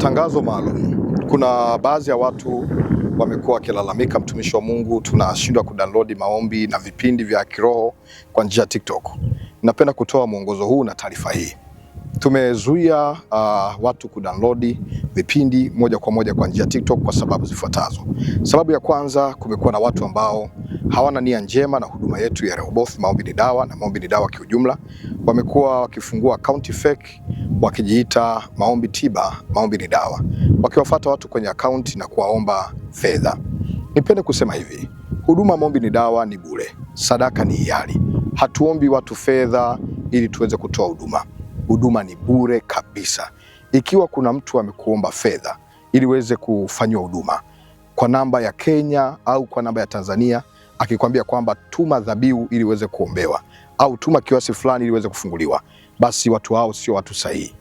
Tangazo maalum. Kuna baadhi ya watu wamekuwa wakilalamika, mtumishi wa Mungu, tunashindwa kudownload maombi na vipindi vya kiroho kwa njia ya TikTok. Napenda kutoa mwongozo huu na taarifa hii. Tumezuia watu kudownload vipindi moja kwa moja kwa njia ya TikTok kwa sababu zifuatazo. Sababu ya kwanza, kumekuwa na watu ambao hawana nia njema na huduma yetu ya Rehoboth Maombi ni Dawa na Maombi ni Dawa kiujumla. Wamekuwa wakifungua account fake wakijiita maombi tiba, maombi ni dawa, wakiwafuata watu kwenye account na kuwaomba fedha. Nipende kusema hivi, huduma maombi ni dawa ni bure, sadaka ni hiari. Hatuombi watu fedha ili tuweze kutoa huduma. Huduma ni bure kabisa. Ikiwa kuna mtu amekuomba fedha ili uweze kufanywa huduma kwa namba ya Kenya au kwa namba ya Tanzania, akikwambia kwamba tuma dhabihu ili uweze kuombewa au tuma kiasi fulani ili uweze kufunguliwa, basi watu hao sio watu sahihi.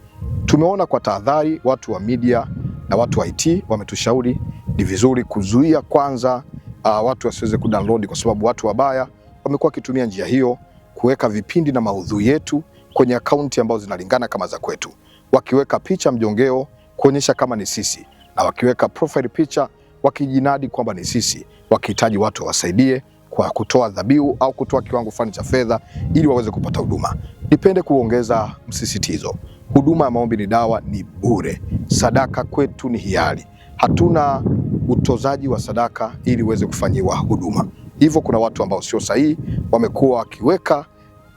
Tumeona kwa tahadhari, watu wa media na watu wa IT wametushauri ni vizuri kuzuia kwanza watu wasiweze kudownload, kwa sababu watu wabaya wamekuwa wakitumia njia hiyo kuweka vipindi na maudhui yetu kwenye akaunti ambazo zinalingana kama za kwetu, wakiweka picha mjongeo kuonyesha kama ni sisi, na wakiweka profile picha wakijinadi kwamba ni sisi, wakihitaji watu wasaidie kwa kutoa dhabihu au kutoa kiwango fulani cha fedha ili waweze kupata huduma. Nipende kuongeza msisitizo, huduma ya maombi ni dawa ni bure, sadaka kwetu ni hiari. Hatuna utozaji wa sadaka ili uweze kufanyiwa huduma. Hivyo kuna watu ambao sio sahihi wamekuwa wakiweka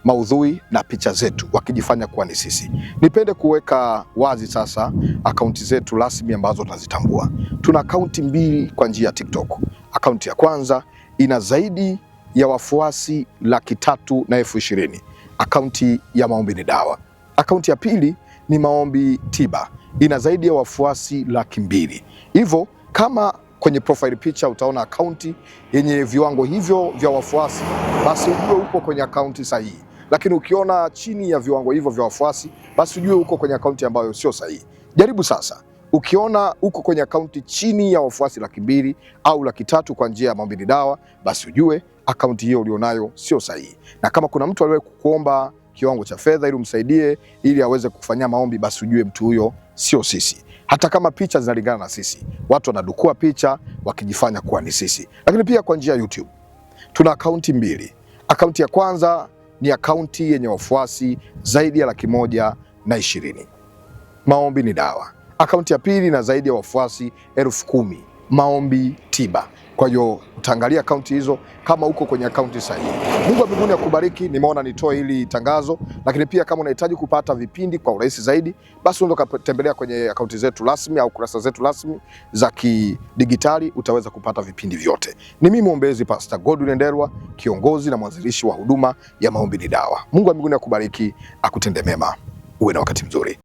maudhui na picha zetu wakijifanya kuwa ni sisi. Nipende kuweka wazi sasa akaunti zetu rasmi ambazo tunazitambua. Tuna akaunti mbili kwa njia ya TikTok. Akaunti ya kwanza ina zaidi ya wafuasi 320,000, akaunti ya maombi ni dawa. Akaunti ya pili ni maombi tiba, ina zaidi ya wafuasi 200,000. Hivyo kama kwenye profile picture utaona akaunti yenye viwango hivyo vya wafuasi, basi ujue uko kwenye akaunti sahihi. Lakini ukiona chini ya viwango hivyo vya wafuasi, basi ujue uko kwenye akaunti ambayo sio sahihi. Jaribu sasa. Ukiona uko kwenye akaunti chini ya wafuasi 200,000 au 300,000 kwa njia ya maombi ni dawa, basi ujue akaunti hiyo ulionayo sio sahihi. Na kama kuna mtu aliwahi kukuomba kiwango cha fedha ili umsaidie ili aweze kufanyia maombi, basi ujue mtu huyo sio sisi. Hata kama picha zinalingana na sisi, watu wanadukua picha wakijifanya kuwa ni sisi. Lakini pia kwa njia ya YouTube tuna akaunti mbili. Akaunti ya kwanza ni akaunti yenye wafuasi zaidi ya 120,000, maombi ni dawa. Akaunti ya pili na zaidi ya wafuasi 10,000, maombi tiba. Kwa hiyo utaangalia akaunti hizo kama uko kwenye akaunti sahihi. Mungu wa mbinguni akubariki. Nimeona nitoe hili tangazo, lakini pia kama unahitaji kupata vipindi kwa urahisi zaidi, basi unaweza kutembelea kwenye akaunti zetu rasmi au kurasa zetu rasmi za kidigitali, utaweza kupata vipindi vyote. Ni mimi mwombezi Pastor Godwin Ndelwa, kiongozi na mwanzilishi wa huduma ya maombi ni dawa. Mungu wa mbinguni akubariki, akutende mema. Uwe na wakati mzuri.